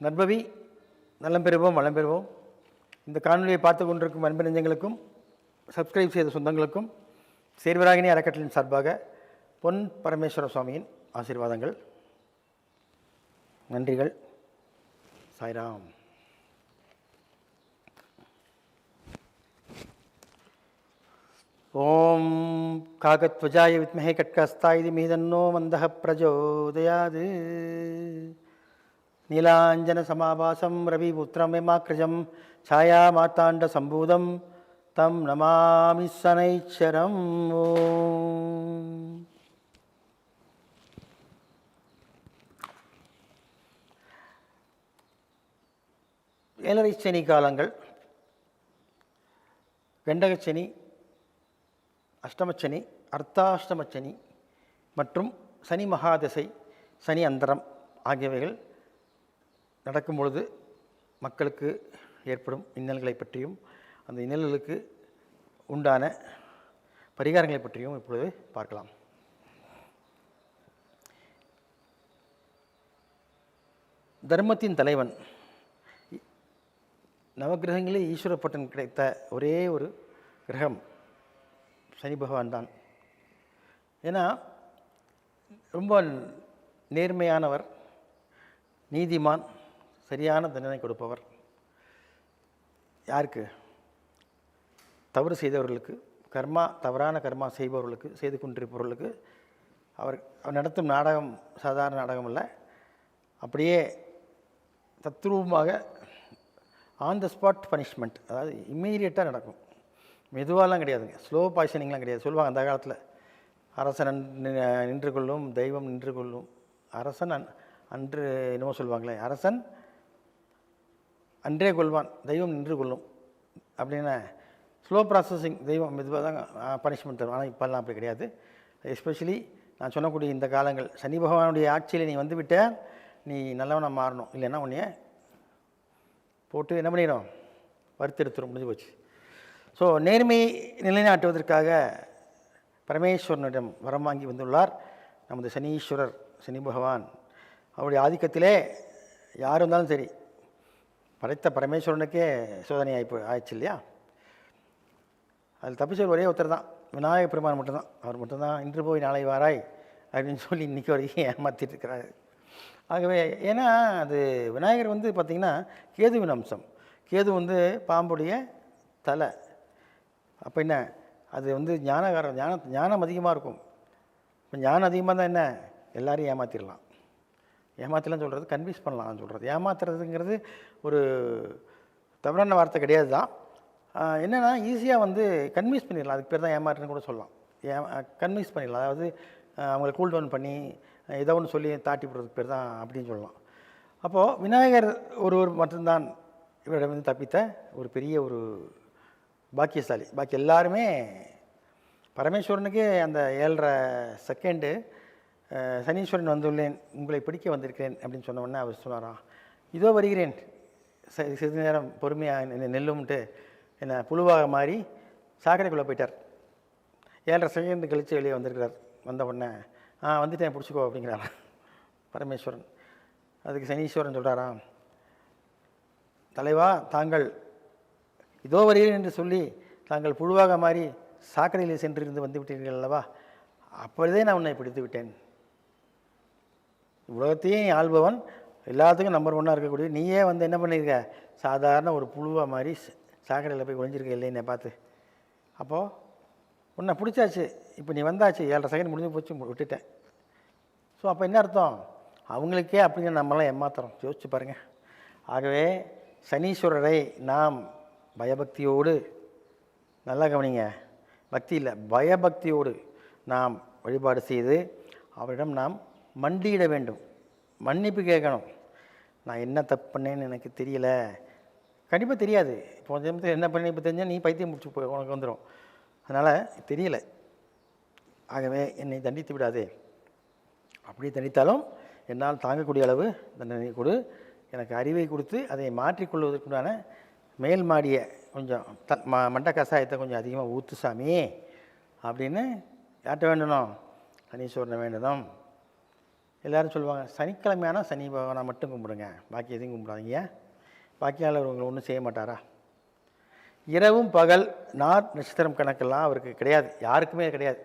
நற்பவி நலம் பெறுவோம் வளம் பெறுவோம். இந்த காணொலியை பார்த்து கொண்டிருக்கும் அன்பு நெஞ்சங்களுக்கும் சப்ஸ்கிரைப் செய்த சொந்தங்களுக்கும் சேர்வராகினி அறக்கட்டளையின் சார்பாக பொன் பரமேஸ்வர சுவாமியின் ஆசீர்வாதங்கள், நன்றிகள். சாய்ராம். ஓம் காகத்வஜாய வித்மஹே கட்கஸ்தாய தீமஹி மந்தः பிரஜோதயாத். நீலாஞ்சன சமாபாசம் ரவிபுத்திரமிமாக்ரஜம் சாயா மார்த்தாண்ட சம்பூதம் தம் நமாமி சனைச்சரம். ஏழரை சனி காலங்கள், கண்டகச்சனி, அஷ்டமச்சனி, அர்த்தாஷ்டமச்சனி மற்றும் சனி மகாதசை, சனி அந்தரம் ஆகியவைகள் நடக்கும் பொழுது மக்களுக்கு ஏற்படும் இன்னல்களை பற்றியும் அந்த இன்னல்களுக்கு உண்டான பரிகாரங்களை பற்றியும் இப்பொழுது பார்க்கலாம். தர்மத்தின் தலைவன், நவகிரகங்களில் ஈஸ்வர பட்டன் கிடைத்த ஒரே ஒரு கிரகம் சனி பகவான் தான். ஏன்னா ரொம்ப நேர்மையானவர், நீதிமான், சரியான தண்டனை கொடுப்பவர். யாருக்கு? தவறு செய்தவர்களுக்கு, தவறான கர்மா செய்பவர்களுக்கு, செய்து கொண்டிருப்பவர்களுக்கு. அவர் நடத்தும் நாடகம் சாதாரண நாடகம் அல்ல, அப்படியே தத்ரூபமாக ஆன் த ஸ்பாட் பனிஷ்மெண்ட், அதாவது இம்மீடியட்டாக நடக்கும். மெதுவாலாம் கிடையாதுங்க, ஸ்லோ பாய்சனிங்லாம் கிடையாது. சொல்லுவாங்க அந்த காலத்தில், அரசன் நின்று கொள்ளும், தெய்வம் நின்று கொள்ளும். அரசன் அன்று என்னமோ சொல்லுவாங்களே, அரசன் அன்றே கொள்வான், தெய்வம் நின்று கொள்ளும் அப்படின்னா ஸ்லோ ப்ராசஸிங், தெய்வம் மெதுவாக தான் பனிஷ்மெண்ட் தரும். ஆனால் இப்போல்லாம் அப்படி கிடையாது. எஸ்பெஷலி நான் சொல்லக்கூடிய இந்த காலங்கள், சனி பகவானுடைய ஆட்சியில் நீ வந்துவிட்ட, நீ நல்லவனாக மாறணும். இல்லைன்னா உன்னைய போட்டு என்ன பண்ணிடும், வறுத்தெடுத்துடும், முடிஞ்சு போச்சு. ஸோ நேர்மையை நிலைநாட்டுவதற்காக பரமேஸ்வரனிடம் வரம் வாங்கி வந்துள்ளார் நமது சனீஸ்வரர், சனி பகவான். அவருடைய ஆதிக்கத்திலே யார் இருந்தாலும் சரி, படைத்த பரமேஸ்வரனுக்கே சோதனை ஆயிடுச்சு இல்லையா? அதில் தப்பிச்சவர் ஒரே ஒருத்தர் தான், விநாயகப் பெருமான் மட்டும்தான். அவர் மட்டும்தான் இன்று போய் நாளை வாராய் அப்படின்னு சொல்லி இன்றைக்கி வரைக்கும் ஏமாற்றிட்டு இருக்கிறாரு. ஆகவே ஏன்னா அது விநாயகர் வந்து பார்த்திங்கன்னா கேதுவின் அம்சம். கேது வந்து பாம்புடைய தலை. அப்போ என்ன, அது வந்து ஞானகாரம், ஞானம் அதிகமாக இருக்கும். இப்போ ஞானம் அதிகமாக தான் என்ன, எல்லாரையும் ஏமாற்றிடலாம். ஏமாற்றலாம் சொல்கிறது, கன்வின்ஸ் பண்ணலாம் சொல்கிறது. ஏமாத்துறதுங்கிறது ஒரு தவறான வார்த்தை கிடையாது தான். என்னென்னா ஈஸியாக வந்து கன்வின்ஸ் பண்ணிடலாம், அதுக்கு பேர் தான் ஏமாற்றுன்னு கூட சொல்லலாம். கன்வின்ஸ் பண்ணிடலாம், அதாவது அவங்களை கூல் டவுன் பண்ணி ஏதோ ஒன்று சொல்லி தாட்டி போடுறதுக்கு பேர் தான் அப்படின்னு சொல்லலாம். அப்போது விநாயகர் ஒருவர் மட்டும்தான் இவரிடம் வந்து தப்பித்த ஒரு பெரிய ஒரு பாக்கியசாலி. பாக்கி எல்லாருமே பரமேஸ்வரனுக்கே அந்த 7.5 செகண்டு சனீஸ்வரன் வந்துள்ளேன், உங்களை பிடிக்க வந்திருக்கிறேன் அப்படின்னு சொன்ன உடனே அவர் சொன்னாராம், இதோ வருகிறேன், சிறிது நேரம் பொறுமையாக நெல்லும்ட்டு என்ன புழுவாக மாறி சாக்கடைக்குள்ளே போயிட்டார். 7.5 செகண்டு கழித்து வெளியே வந்திருக்கிறார். வந்த உடனே வந்துட்டேன் பிடிச்சிக்கோ அப்படிங்கிறாராம் பரமேஸ்வரன். அதுக்கு சனீஸ்வரன் சொல்கிறாராம், தலைவா, தாங்கள் இதோ வருகிறேன் என்று சொல்லி தாங்கள் புழுவாக மாறி சாக்கடையில் சென்றிருந்து வந்து விட்டீர்கள் அல்லவா, அப்பொழுதே நான் உன்னை பிடித்து விட்டேன். உலகத்தையே நீ ஆள்பவன், எல்லாத்துக்கும் நம்பர் 1 இருக்கக்கூடிய நீயே வந்து என்ன பண்ணியிருக்க, சாதாரண ஒரு புழுவாக மாதிரி சாக்கடையில் போய் ஒழிஞ்சிருக்க இல்லை என்னை பார்த்து. அப்போது உன்னை பிடிச்சாச்சு, இப்போ நீ வந்தாச்சு, 7.5 செகண்ட் முடிஞ்சு போச்சு, விட்டுட்டேன். ஸோ அப்போ என்ன அர்த்தம், அவங்களுக்கே அப்படின்னு நம்மளாம் ஏமாத்துறோம், யோசிச்சு பாருங்கள். ஆகவே சனீஸ்வரரை நாம் பயபக்தியோடு, நல்லா கவனிங்க, பக்தி இல்லை பயபக்தியோடு நாம் வழிபாடு செய்து அவரிடம் நாம் மண்டியிட வேண்டும், மன்னிப்பு கேட்கணும். நான் என்ன தப்பு பண்ணேன்னு எனக்கு தெரியல, கண்டிப்பாக தெரியாது. இப்போ கொஞ்சம் என்ன பண்ணி இப்போ தெரிஞ்சால் நீ பைத்தியம் முடிச்சு போய் உனக்கு வந்துடும். அதனால் தெரியலை, ஆகவே என்னை தண்டித்து விடாதே. அப்படி தண்டித்தாலும் என்னால் தாங்கக்கூடிய அளவு தண்டனை கொடு, எனக்கு அறிவை கொடுத்து அதை மாற்றிக்கொள்வதற்குண்டான மேல் மாடிய கொஞ்சம் மண்ட கசாயத்தை கொஞ்சம் அதிகமாக ஊற்று சாமி அப்படின்னு யார்கிட்ட வேண்டணும், சனீஸ்வரனை வேண்டணும். எல்லோரும் சொல்லுவாங்க, சனிக்கிழமையானா சனி பகவானை மட்டும் கும்பிடுங்க, பாக்கி எதையும் கும்பிடாதீங்க. பாக்கியாளர் உங்களை ஒன்றும் செய்ய மாட்டாரா? இரவும் பகல் நார் நட்சத்திரம் கணக்கெல்லாம் அவருக்கு கிடையாது, யாருக்குமே கிடையாது.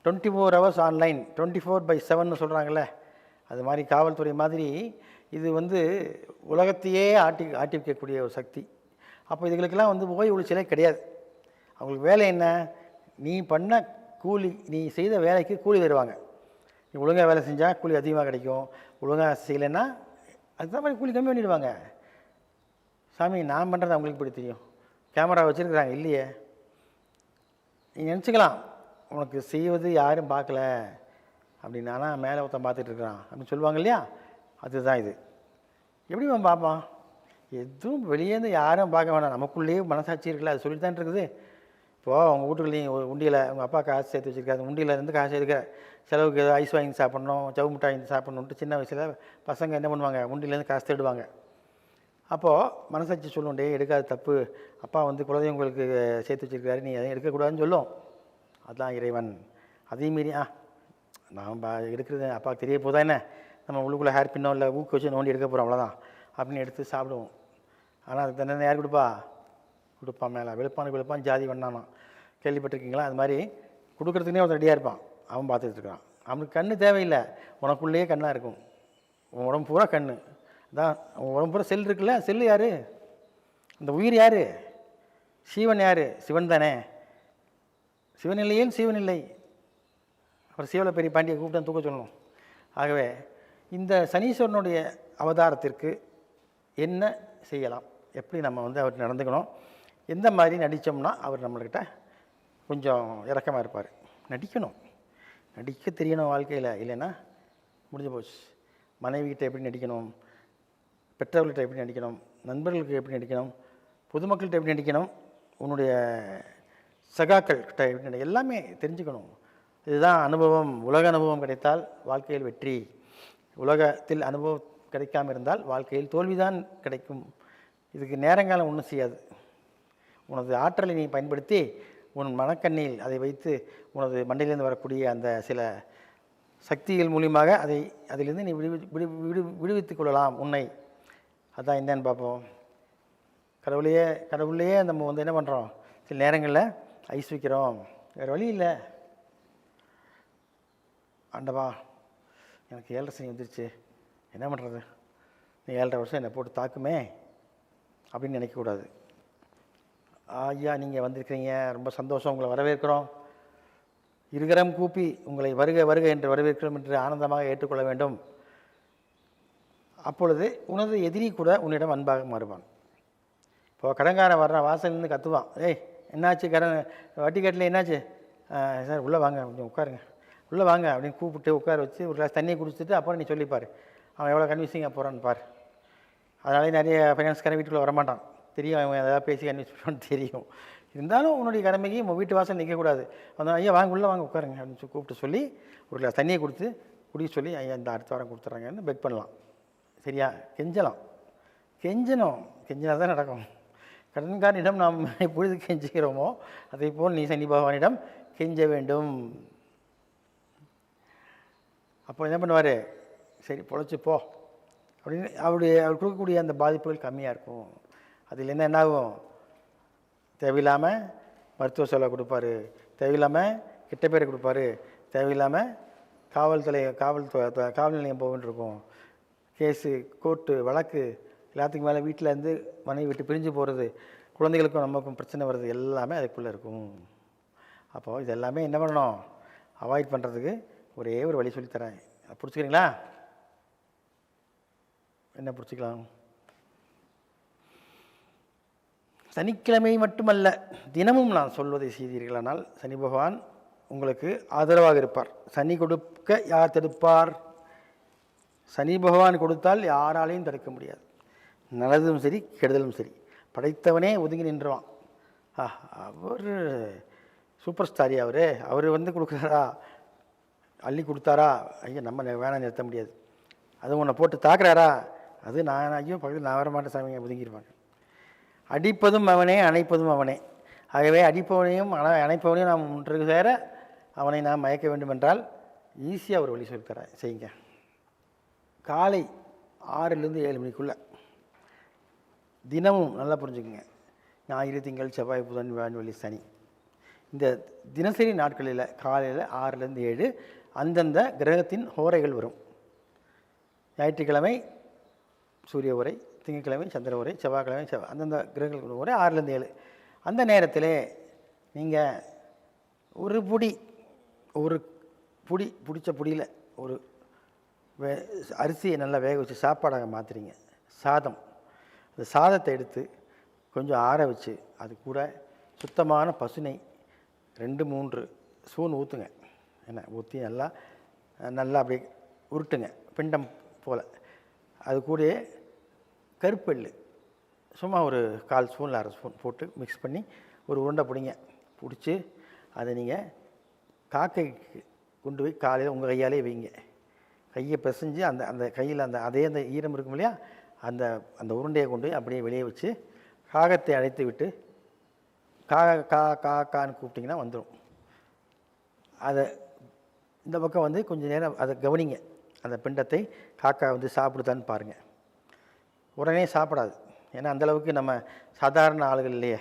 24 hours ஆன்லைன், 24/7 சொல்கிறாங்களே, அது மாதிரி காவல்துறை மாதிரி இது வந்து உலகத்தையே ஆட்டி வைக்கக்கூடிய ஒரு சக்தி. அப்போ இதுகளுக்கெல்லாம் வந்து ஓய்வு ஒழிச்சலே கிடையாது. அவங்களுக்கு வேலை என்ன? நீ பண்ண கூலி, நீ செய்த வேலைக்கு கூலி தருவாங்க. நீ ஒழுங்காக வேலை செஞ்சால் கூலி அதிகமாக கிடைக்கும், ஒழுங்காக செய்யலைன்னா அதுதான் மாதிரி கூலி கம்மி பண்ணிடுவாங்க. சாமி, நான் பண்ணுறது அவங்களுக்கு இப்படி தெரியும், கேமரா வச்சுருக்குறாங்க இல்லையே. நீ நினச்சிக்கலாம் உனக்கு செய்வது யாரும் பார்க்கல அப்படின்னு, ஆனால் மேலே ஒருத்தன் பார்த்துட்டு இருக்கிறான் அப்படின்னு சொல்லுவாங்க இல்லையா, அதுதான் இது. எப்படி அவன் பார்ப்பான்? எதுவும் வெளியேருந்து யாரும் பார்க்க வேணாம், நமக்குள்ளேயே மனசாட்சி இருக்குல்ல, அது சொல்லிட்டு தான் இருக்குது. இப்போது அவங்க வீட்டுக்குள்ளேயும் உண்டியில் உங்கள் அப்பா காசு சேர்த்து வச்சுருக்காரு, உண்டியிலேருந்து காசு எடுக்க செலவுக்கு ஐஸ் வாங்கி சாப்பிட்ணும், ஜவு மிட்டாய் வாங்கி சாப்பிட்ணுன்ட்டு சின்ன வயசில் பசங்க என்ன பண்ணுவாங்க, உண்டியிலேருந்து காசு தேடுவாங்க. அப்போது மனசாட்சி சொல்லும், டே எடுக்காது தப்பு, அப்பா வந்து குலதெய்வங்களுக்கு சேர்த்து வச்சுருக்காரு, நீ எதையும் எடுக்கக்கூடாதுன்னு சொல்லும். அதுதான் இறைவன். அதே மீறி நான் எடுக்கிறது அப்பாவுக்கு தெரிய போதா என்ன, நம்ம உள்ளுக்குள்ளே ஹேர் பின்னோ இல்லை ஊக்க வச்சு நோண்டி எடுக்க போகிறோம் அவ்வளோதான் அப்படின்னு எடுத்து சாப்பிடுவோம். ஆனால் அதுக்கு தண்டனை யார் கொடுப்பான் மேலே வெளுப்பானுக்கு வெளுப்பான் ஜாதி வண்ணானா, கேள்விப்பட்டிருக்கீங்களா? அது மாதிரி கொடுக்குறதுக்குனே ஒரு ரெடியாக இருப்பான், அவன் பார்த்துட்டு இருக்கான். அவனுக்கு கண்ணு தேவையில்லை, உனக்குள்ளேயே கண்ணாக இருக்கும், உன் உடம்பு பூரா கண் தான். உன் உடம்பு பூரா செல் இருக்குல்ல, செல்லு யார்? இந்த உயிர் யார்? சீவன் யார்? சிவன் தானே. சிவன் இல்லையே சீவன் இல்லை. அப்புறம் சீவல பெரிய பாண்டியை கூப்பிட்டு தூக்க சொல்லணும். ஆகவே இந்த சனீஸ்வரனுடைய அவதாரத்திற்கு என்ன செய்யலாம், எப்படி நம்ம வந்து அவர் நடந்துக்கணும், எந்த மாதிரி நடித்தோம்னா அவர் நம்மள்கிட்ட கொஞ்சம் இறக்கமாக இருப்பார். நடிக்க தெரியணும் வாழ்க்கையில், இல்லைன்னா முடிஞ்சு போச்சு. மனைவிகிட்ட எப்படி நடிக்கணும், பெற்றவர்கள்ட்ட எப்படி நடிக்கணும், நண்பர்களுக்கு எப்படி நடிக்கணும், பொதுமக்கள்கிட்ட எப்படி நடிக்கணும், உன்னுடைய சகாக்கள்கிட்ட எப்படி நடிக்கணும், எல்லாமே தெரிஞ்சுக்கணும். இதுதான் அனுபவம். உலக அனுபவம் கிடைத்தால் வாழ்க்கையில் வெற்றி, உலகத்தில் அனுபவம் கிடைக்காமல் இருந்தால் வாழ்க்கையில் தோல்விதான் கிடைக்கும். இதுக்கு நேரங்காலம் ஒன்றும் செய்யாது. உனது ஆற்றலை நீ பயன்படுத்தி உன் மனக்கண்ணில் அதை வைத்து உனது மண்டையிலிருந்து வரக்கூடிய அந்த சில சக்திகள் மூலியமாக அதிலிருந்து நீ விடுவித்துக் கொள்ளலாம் உன்னை. அதுதான் என்னன்னு பார்ப்போம். கடவுளையே நம்ம வந்து என்ன பண்ணுறோம், சில நேரங்களில் ஐஸ் வைக்கிறோம், வேறு வழி இல்லை. ஆண்டவா எனக்கு 7.5 சனி வந்துருச்சு, என்ன பண்ணுறது, நீ 7.5 வருஷம் என்னை போட்டு தாக்குமே அப்படின்னு நினைக்கக்கூடாது. ஐயா நீங்கள் வந்திருக்கிறீங்க, ரொம்ப சந்தோஷம், உங்களை வரவேற்கிறோம், இருகரம் கூப்பி உங்களை வருக வருக என்று வரவேற்கிறோம் என்று ஆனந்தமாக ஏற்றுக்கொள்ள வேண்டும். அப்பொழுது உனது எதிரி கூட உன்னிடம் அன்பாக மாறுவான். இப்போ கடன்காரன் வர்ற வாசல்லேருந்து கத்துவான், ஏய் என்னாச்சு வட்டி கட்டில் என்னாச்சு, சார் உள்ளே வாங்க கொஞ்சம் உட்காருங்க, உள்ளே வாங்க அப்படின்னு கூப்பிட்டு உட்கார வச்சு ஒரு கிளாஸ் தண்ணியை குடிச்சிட்டு அப்புறம் நீ சொல்லிப்பார், அவன் எவ்வளோ கன்வின்சிங்காக போகிறான்னு பார். அதனாலே நிறைய ஃபைனான்ஸ்காரன் வீட்டுக்குள்ளே வரமாட்டான், தெரியும் அவன் எதாவது பேசி கன்வின்ஸ் பண்ணுவான்னு தெரியும். இருந்தாலும் உன்னுடைய கடமைக்கு உங்கள் வீட்டு வாசல் நிற்கக்கூடாது. அந்த ஐயா வாங்க உள்ளே வாங்க உட்காருங்க அப்படின்னு கூப்பிட்டு சொல்லி ஒரு கிளாஸ் தண்ணியை கொடுத்து குடிக்க சொல்லி, ஐயா இந்த அடுத்த வாரம் கொடுத்துட்றாங்கன்னு பெக் பண்ணலாம். சரியா? கெஞ்சணும் கெஞ்சினா தான் நடக்கும். கடன்காரனிடம் நாம் எப்பொழுது கெஞ்சுகிறோமோ அதே போல் நீ சனி பகவானிடம் கெஞ்ச வேண்டும். அப்போ என்ன பண்ணுவார், சரி பொழைச்சி போ அப்படின்னு அவர் கொடுக்கக்கூடிய அந்த பாதிப்புகள் கம்மியாக இருக்கும். அதில் என்ன ஆகும், தேவையில்லாமல் மருத்துவ செலவு கொடுப்பாரு, தேவையில்லாமல் கிட்ட பேரை கொடுப்பாரு, தேவையில்லாமல் காவல் நிலையம் போகின்றிருக்கும், கேஸு கோர்ட்டு வழக்கு எல்லாத்துக்கும் மேலே வீட்டில் இருந்து மனைவி விட்டு பிரிஞ்சு போகிறது, குழந்தைகளுக்கும் நமக்கும் பிரச்சனை வருது, எல்லாமே அதுக்குள்ளே இருக்கும். அப்போது இது எல்லாமே என்ன பண்ணணும், அவாய்ட் பண்ணுறதுக்கு ஒரே ஒரு வழி சொல்லித்தரேன். பிடிச்சிக்கிறீங்களா? என்ன பிடிச்சிக்கலாம்? சனிக்கிழமை மட்டுமல்ல, தினமும் நான் சொல்வதை செய்தீர்களானால் சனி பகவான் உங்களுக்கு ஆதரவாக இருப்பார். சனி கொடுக்க யார் தடுப்பார்? சனி பகவான் கொடுத்தால் யாராலையும் தடுக்க முடியாது. நல்லதும் சரி கெடுதலும் சரி, படைத்தவனே ஒதுங்கி நின்றுவான். அவர் சூப்பர் ஸ்டாரி, அவர் வந்து கொடுக்குறாரா, அள்ளி கொடுத்தாரா, ஐயோ நம்ம வேணாம் நிறுத்த முடியாது. அது உன்னை போட்டு தாக்குறாரா, அது நான் ஐயோ பக்கத்தில் நான் வர மாட்டேன் சாமிங்க, ஒதுங்கிடுவாங்க. அடிப்பதும் அவனே அணைப்பதும் அவனே. ஆகவே அடிப்பவனையும் அணைப்பவனையும் நாம் ஒன்று சேர அவனை நாம் மயக்க வேண்டும் என்றால் ஈஸியாக ஒரு வழி சொல்லித்தரேன், செய்யுங்க. காலை 6லேருந்து 7 மணிக்குள்ளே தினமும் நல்லா புரிஞ்சுக்குங்க. ஞாயிறு, திங்கள், செவ்வாய், புதன், வியாழன், வெள்ளி, சனி, இந்த தினசரி நாட்களில் காலையில் 6லேருந்து 7 அந்தந்த கிரகத்தின் ஹோரைகள் வரும். ஞாயிற்றுக்கிழமை சூரிய உரை, திங்கட்கிழமை சந்திர உரை, செவ்வாய்க்கிழமை அந்தந்த கிரகங்கள் உரை 6லேருந்து 7. அந்த நேரத்தில் நீங்கள் ஒரு புடி பிடிச்ச புடியில் ஒரு அரிசியை நல்லா வேக வச்சு சாப்பாடாக மாற்றுறீங்க. சாதம், அந்த சாதத்தை எடுத்து கொஞ்சம் ஆற வச்சு அது கூட சுத்தமான பசுனை 2-3 ஸ்பூன் ஊற்றுங்க. என்ன ஊற்றி நல்லா அப்படியே உருட்டுங்க, பிண்டம் போல். அது கூட கருப்பெள்ளு சும்மா ஒரு 1/4 ஸ்பூன் 1/2 ஸ்பூன் போட்டு மிக்ஸ் பண்ணி ஒரு உருண்டை பிடிச்சி அதை நீங்கள் காக்கைக்கு கொண்டு போய் காலையில் உங்கள் கையாலே வைங்க. கையை பிசைஞ்சு அந்த கையில் அந்த ஈரம் இருக்கும் இல்லையா, அந்த உருண்டையை கொண்டு போய் அப்படியே வெளியே வச்சு காகத்தை அழைத்து விட்டு காக்கான்னு கூப்பிட்டிங்கன்னா வந்துடும். அதை இந்த பக்கம் கொஞ்சம் நேரம் அதை கவனிங்க. அந்த பிண்டத்தை காக்கா சாப்பிடுதான்னு பாருங்கள். உடனே சாப்பிடாது, ஏன்னா அந்தளவுக்கு நம்ம சாதாரண ஆளுகள் இல்லையே.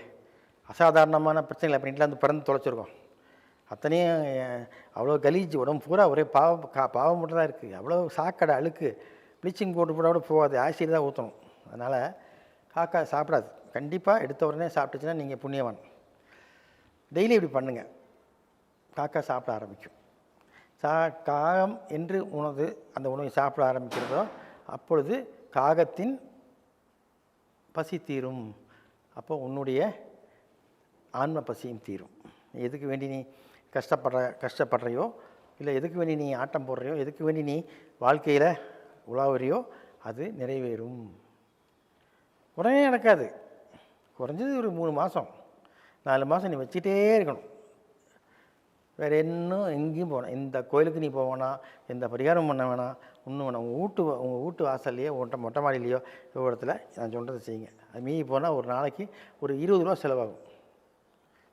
அசாதாரணமான பிரச்சனைகள் அப்படின்ட்டு பிறந்து தொலைச்சிருக்கோம். அத்தனையும் அவ்வளோ கலீஜ், உடம்பு பூரா ஒரே பாவம் மட்டும் தான் இருக்குது. அவ்வளோ சாக்கடை அழுக்கு, ப்ளீச்சிங் போட்டு கூட போகாது, ஆசிட் தான் ஊற்றணும். அதனால் காக்கா சாப்பிடாது. கண்டிப்பாக எடுத்த உடனே சாப்பிட்டுச்சுன்னா நீங்கள் புண்ணியவான். டெய்லி இப்படி பண்ணுங்கள், காக்கா சாப்பிட ஆரம்பிக்கும். காகம் என்று அந்த உணவை சாப்பிட ஆரம்பிக்கிறதோ அப்பொழுது காகத்தின் பசி தீரும். அப்போ உன்னுடைய ஆன்ம பசியும் தீரும். எதுக்கு வேண்டி நீ கஷ்டப்படுறையோ, இல்லை எதுக்கு வேண்டி நீ ஆட்டம் போடுறையோ, எதுக்கு வேண்டி நீ வாழ்க்கையில் உலாவுறியோ அது நிறைவேறும். உடனே நடக்காது. குறைஞ்சது ஒரு 3 மாதம் 4 மாதம் நீ வச்சுட்டே இருக்கணும். வேறு இன்னும் எங்கேயும் போகணும். இந்த கோயிலுக்கு நீ போவேனா, எந்த பரிகாரம் பண்ண வேணாம், ஒன்றும் வேணாம். உங்கள் வீட்டு வாசல்லையோ மொட்டை மாடியிலையோ ஒரு இடத்துல நான் சொல்கிறத செய்யுங்க. அது மீறி போனால் ஒரு நாளைக்கு ஒரு 20 ரூபா செலவாகும்.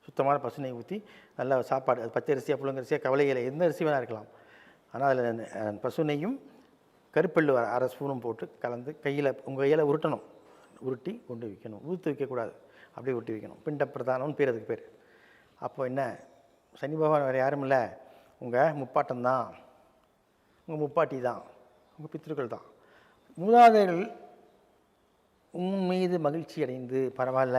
சுத்தமான பசுனை ஊற்றி நல்ல சாப்பாடு, அது பச்சை அரிசியாக புழுங்கரிசியாக கவலையில் எந்த அரிசி வேணால் இருக்கலாம். ஆனால் அதில் பசுனையும் கருப்பெள்ளு 1/2 ஸ்பூனும் போட்டு கலந்து உங்கள் கையில் உருட்டி கொண்டு வைக்கணும். ஊற்றி வைக்கக்கூடாது, அப்படியே உருட்டி வைக்கணும். பிண்ட பிரதானம்னு பேர், அதுக்கு பேர். அப்போ என்ன, சனி பகவான் வேறு யாரும் இல்லை, உங்கள் முப்பாட்டம் உங்கள் முப்பாட்டி தான், உங்கள் பித்திருக்கள் தான். மூதாதையர்கள் உன் மீது மகிழ்ச்சி அடைந்து பரவாயில்ல,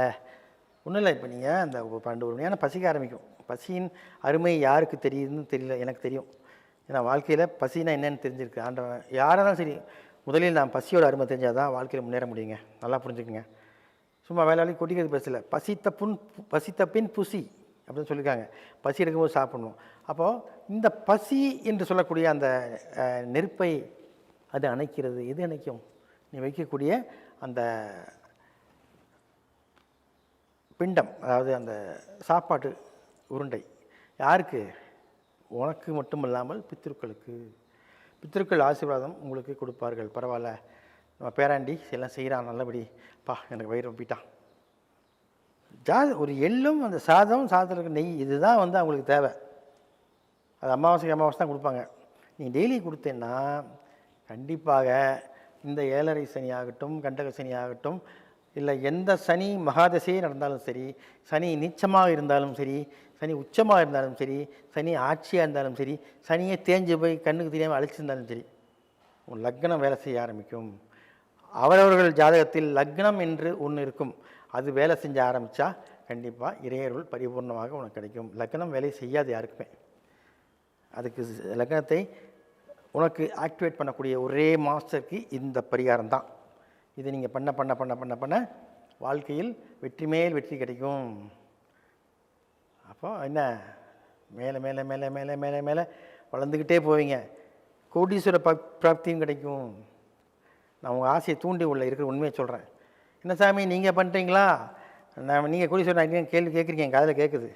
ஒன்றும் இல்லை. இப்போ நீங்கள் அந்த 12 மணியான பசிக்க ஆரம்பிக்கும். பசியின் அருமை யாருக்கு தெரியுதுன்னு தெரியல, எனக்கு தெரியும். ஏன்னா வாழ்க்கையில் பசினா என்னென்னு தெரிஞ்சிருக்கு. ஆண்டவன் யாராக இருந்தாலும் சரி, முதலில் நான் பசியோட அருமை தெரிஞ்சால் தான் வாழ்க்கையில் முன்னேற முடியுங்க. நல்லா புரிஞ்சுக்குங்க. சும்மா வேலையாளி கொட்டிக்கிறது பேசல. பசித்த பின் புசி அப்படின்னு சொல்லியிருக்காங்க. பசி எடுக்கும்போது சாப்பிடணும். அப்போது இந்த பசி என்று சொல்லக்கூடிய அந்த நெருப்பை அது அணைக்கிறது. எது அணைக்கும்? நீ வைக்கக்கூடிய அந்த பிண்டம், அதாவது அந்த சாப்பாட்டு உருண்டை. யாருக்கு? உனக்கு மட்டும் இல்லாமல் பித்திருக்களுக்கு. பித்திருக்கள் ஆசீர்வாதம் உங்களுக்கு கொடுப்பார்கள். பரவாயில்ல, நம்ம பேராண்டி எல்லாம் செய்கிறான், நல்லபடி எனக்கு வயிறு ரொம்பிட்டான். ஒரு எள்ளும் அந்த சாதத்தில் இருக்க நெய், இதுதான் அவங்களுக்கு தேவை. அது அமாவாசை தான் கொடுப்பாங்க. நீ டெய்லி கொடுத்தேன்னா கண்டிப்பாக இந்த 7.5 சனி ஆகட்டும், கண்டக சனி ஆகட்டும், இல்லை எந்த சனி மகாதசையே நடந்தாலும் சரி, சனி நீச்சமாக இருந்தாலும் சரி, சனி உச்சமாக இருந்தாலும் சரி, சனி ஆட்சியாக இருந்தாலும் சரி, சனியே தேஞ்சு போய் கண்ணுக்கு தெரியாமல் அழிச்சிருந்தாலும் சரி, உன் லக்னம் வேலை செய்ய ஆரம்பிக்கும். அவரவர்கள் ஜாதகத்தில் லக்னம் என்று ஒன்று இருக்கும். அது வேலை செஞ்ச ஆரம்பித்தா கண்டிப்பாக இறையருள் பரிபூர்ணமாக உனக்கு கிடைக்கும். லக்னம் வேலை செய்யாது யாருக்குமே. அதுக்கு லக்னத்தை உனக்கு ஆக்டிவேட் பண்ணக்கூடிய ஒரே மாஸ்டருக்கு இந்த பரிகாரம் தான். இது நீங்கள் பண்ண பண்ண பண்ண பண்ண பண்ண வாழ்க்கையில் வெற்றி மேல் வெற்றி கிடைக்கும். அப்போ என்ன, மேலே மேலே மேலே மேலே மேலே மேலே வளர்ந்துக்கிட்டே போவீங்க. கோடீஸ்வர பிராப்தியும் கிடைக்கும். நான் உங்கள் ஆசையை தூண்டி உள்ள இருக்கிற உண்மையை சொல்கிறேன். என்ன சாமி நீங்கள் பண்ணுறீங்களா, நீங்கள் கோடீஸ்வரன் ஆகிட்டீங்க கேள்வி கேட்குறீங்க, என் காதில் கேட்குது.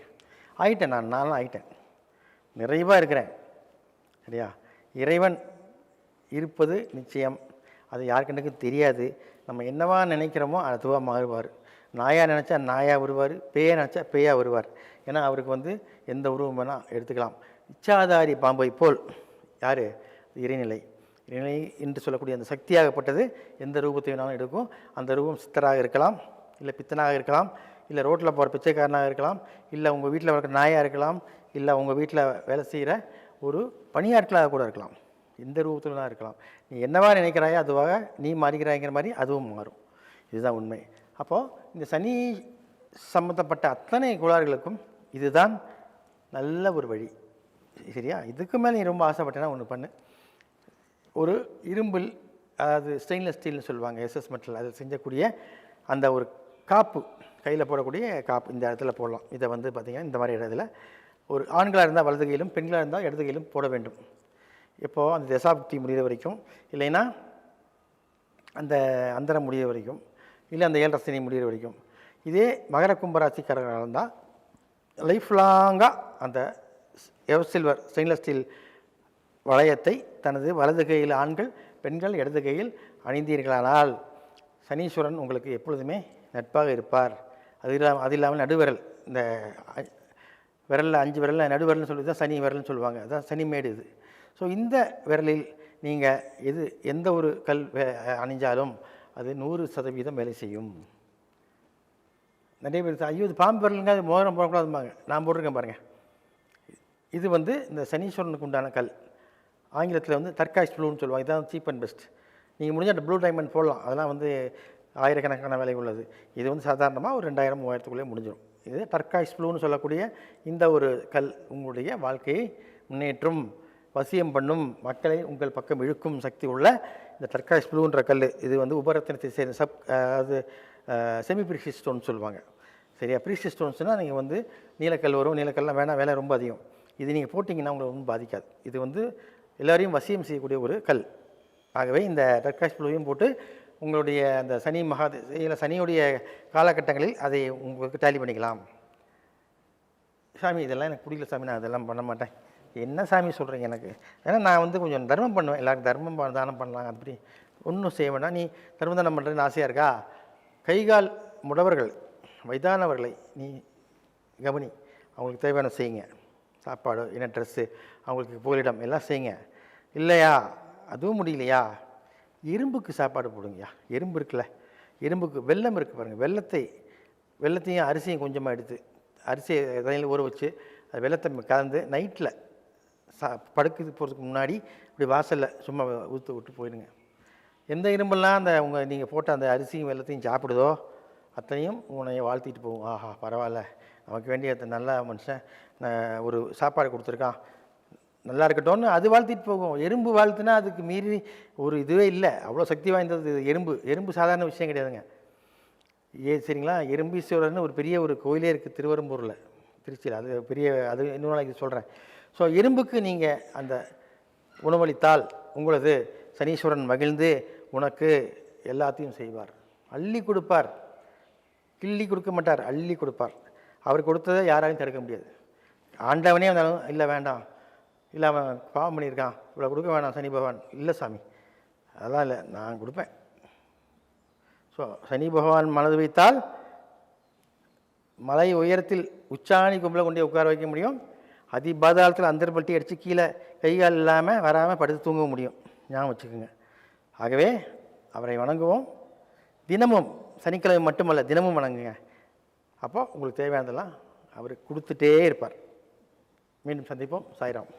ஆகிட்டேன், நானும் ஆகிட்டேன், நிறைவாக இருக்கிறேன். சரியா? இறைவன் இருப்பது நிச்சயம். அது யாருக்கெண்டுக்கும் தெரியாது. நம்ம என்னவா நினைக்கிறோமோ அதுவாக மாறுவார். நாயாக நினச்சா நாயாக வருவார், பேயை நினச்சா பேயாக வருவார். ஏன்னா அவருக்கு எந்த உருவம் வேணால் எடுத்துக்கலாம். இச்சாதாரி பாம்பை போல் யார்? இறைநிலை. இறைநிலை என்று சொல்லக்கூடிய அந்த சக்தியாகப்பட்டது எந்த ரூபத்தை வேணாலும் எடுக்கும். அந்த ரூபம் சித்தராக இருக்கலாம், இல்லை பித்தனாக இருக்கலாம், இல்லை ரோட்டில் போகிற பிச்சைக்காரனாக இருக்கலாம், இல்லை உங்கள் வீட்டில் வளர்க்குற நாயாக இருக்கலாம், இல்லை உங்கள் வீட்டில் வேலை செய்கிற ஒரு பணியாட்களாக கூட இருக்கலாம். எந்த ரூபத்தில் தான் இருக்கலாம். நீ என்னவா நினைக்கிறாயோ அதுவாக நீ மாறிக்கிறாய்ங்கிற மாதிரி அதுவும் மாறும். இதுதான் உண்மை. அப்போது இந்த சனி சம்மந்தப்பட்ட அத்தனை கோளாறுகளுக்கும் இதுதான் நல்ல ஒரு வழி. சரியா? இதுக்கு மேலே நீ ரொம்ப ஆசைப்பட்டேன்னா ஒன்று பண்ணு. ஒரு இரும்பில், அதாவது ஸ்டெயின்லெஸ் ஸ்டீல்னு சொல்லுவாங்க, எஸ்எஸ் மெட்டல், அதை செஞ்சக்கூடிய அந்த ஒரு காப்பு, கையில் போடக்கூடிய காப்பு இந்த இடத்துல போடலாம். இதை வந்து பார்த்திங்கன்னா இந்த மாதிரி இடத்துல ஒரு ஆண்களாக இருந்தால் வலது கையிலும், பெண்களாக இருந்தால் இடது கையிலும் போட வேண்டும். இப்போது அந்த தசாப்தி முடிகிற வரைக்கும், இல்லைன்னா அந்த அந்தரம் முடிகிற வரைக்கும், இல்லை அந்த 7 சனி முடிகிற வரைக்கும். இதே மகர கும்பராசிக்காரர்களாக இருந்தால் லைஃப் லாங்காக அந்த சில்வர் ஸ்டெயின்லெஸ் ஸ்டீல் வளையத்தை தனது வலது கையில் ஆண்கள், பெண்கள் இடது கையில் அணிந்தீர்களானால் சனீஸ்வரன் உங்களுக்கு எப்பொழுதுமே நட்பாக இருப்பார். அது இல்லாமல் நடுவிரல், இந்த விரலில் 5 விரலில் நடுவிரல்னு சொல்லி தான் சனி விரல்னு சொல்லுவாங்க. அதுதான் சனிமேடு இது. ஸோ இந்த விரலில் நீங்கள் எந்த ஒரு கல் அணிஞ்சாலும் அது 100% வேலை செய்யும். நிறைய பேர் ஐயோ இது பாம்பு விரலுங்க, அது மோதிரம் போடக்கூடாதும்பாங்க. நான் போட்டிருக்கேன் பாருங்கள். இது வந்து இந்த சனீஸ்வரனுக்கு உண்டான கல். ஆங்கிலத்தில் வந்து டர்காய்ஸ் ப்ளூன்னு சொல்லுவாங்க. இதுதான் சீப் அண்ட் பெஸ்ட். நீங்கள் முடிஞ்சால் ப்ளூ டைமண்ட் போடலாம். அதெல்லாம் வந்து ஆயிரக்கணக்கான விலை உள்ளது. இது வந்து சாதாரணமாக ஒரு 2000 3000க்குள்ளே முடிஞ்சிடும். இது டர்காய்ஸ் ப்ளூன்னு சொல்லக்கூடிய இந்த ஒரு கல் உங்களுடைய வாழ்க்கையை முன்னேற்றும், வசியம் பண்ணும், மக்களை உங்கள் பக்கம் இழுக்கும் சக்தி உள்ள இந்த டர்காய்ஸ் ப்ளூன்ற கல். இது வந்து உபரத்தினத்தை சேர்ந்த அது செமி ப்ரீஷியஸ் ஸ்டோன் சொல்லுவாங்க. சரியா? ப்ரீஷியஸ் ஸ்டோன்ஸ்னால் நீங்கள் வந்து நீலக்கல் வரும். நீலக்கல்லாம் வேணாம், விலை ரொம்ப அதிகம். இது நீங்கள் போட்டிங்கன்னா உங்களை ஒன்றும் பாதிக்காது. இது வந்து எல்லோரையும் வசியம் செய்யக்கூடிய ஒரு கல். ஆகவே இந்த டர்காய்ஸ் ப்ளூவையும் போட்டு உங்களுடைய அந்த சனியுடைய காலகட்டங்களில் அதை உங்களுக்கு டேலி பண்ணிக்கலாம். சாமி இதெல்லாம் எனக்கு பிடிக்கல சாமி, நான் அதெல்லாம் பண்ண மாட்டேன். என்ன சாமி சொல்கிறீங்க எனக்கு? ஏன்னா நான் வந்து கொஞ்சம் தர்மம் பண்ணுவேன், எல்லாருக்கும் தர்மம் தானம் பண்ணலாம். அப்படி ஒன்றும் செய்ய வேண்டாம். நீ தர்மம் தானம் பண்ணுறதுன்னு ஆசையாக இருக்கா? கைகால் முடவர்கள், வயதானவர்களை நீ கவனி, அவங்களுக்கு தேவையான செய்யுங்க. சாப்பாடு, என்ன ட்ரெஸ்ஸு, அவங்களுக்கு புகலிடம் எல்லாம் செய்யுங்க. இல்லையா அதுவும் முடியலையா, எறும்புக்கு சாப்பாடு போடுங்கய்யா. எறும்பு இருக்குல்ல, எறும்புக்கு வெல்லம் இருக்குது பாருங்கள். வெள்ளத்தையும் அரிசியும் கொஞ்சமாக எடுத்து, அரிசியை தண்ணியில் ஊற வச்சு அது வெள்ளத்தை கலந்து நைட்டில் படுக்குது போகிறதுக்கு முன்னாடி இப்படி வாசலில் சும்மா ஊற்று விட்டு போயிடுங்க. எந்த எறும்பெல்லாம் அந்த நீங்கள் போட்ட அந்த அரிசியும் வெள்ளத்தையும் சாப்பிடுதோ அத்தனையும் உன்னைய வாழ்த்திட்டு போகும். ஆஹா பரவாயில்ல, நமக்கு வேண்டிய நல்ல மனுஷன் ஒரு சாப்பாடு கொடுத்துருக்கான், நல்லா இருக்கட்டும்னு அது வாழ்த்திட்டு போகும். எறும்பு வாழ்த்துனா அதுக்கு மீறி ஒரு இதுவே இல்லை, அவ்வளோ சக்தி வாய்ந்தது எறும்பு சாதாரண விஷயம் கிடையாதுங்க. சரிங்களா? எறும்பீஸ்வரர்னு ஒரு பெரிய ஒரு கோயிலே இருக்குது திருவெரும்பூரில், திருச்சியில். அது பெரிய, அது இன்னொரு நாளைக்கு சொல்கிறேன். ஸோ எறும்புக்கு நீங்கள் அந்த உணவளித்தால் உங்களது சனீஸ்வரன் மகிழ்ந்து உனக்கு எல்லாத்தையும் செய்வார். அள்ளி கொடுப்பார், கிள்ளி கொடுக்க மாட்டார், அள்ளி கொடுப்பார். அவர் கொடுத்ததை யாராலையும் தடுக்க முடியாது. ஆண்டவனே வந்தாலும் இல்லை வேண்டாம், இல்லை அவன் பாவம் பண்ணியிருக்கான், இவ்வளோ கொடுக்க வேணாம் சனி பகவான், இல்லை சாமி அதெல்லாம் இல்லை நான் கொடுப்பேன். ஸோ சனி பகவான் மனது வைத்தால் மலை உயரத்தில் உச்சாணி கும்பலை கொண்டே உட்கார வைக்க முடியும். அதிபாதாளத்தில் அந்தர்பல்ட்டி அடித்து கீழே கைகால் இல்லாமல் வராமல் படுத்து தூங்க முடியும். ஞாபகம் வச்சுக்கோங்க. ஆகவே அவரை வணங்குவோம். தினமும், சனிக்கிழமை மட்டுமல்ல தினமும் வணங்குங்க. அப்போ உங்களுக்கு தேவையானதெல்லாம் அவர் கொடுத்துட்டே இருப்பார். மீண்டும் சந்திப்போம். சாய்ராம்.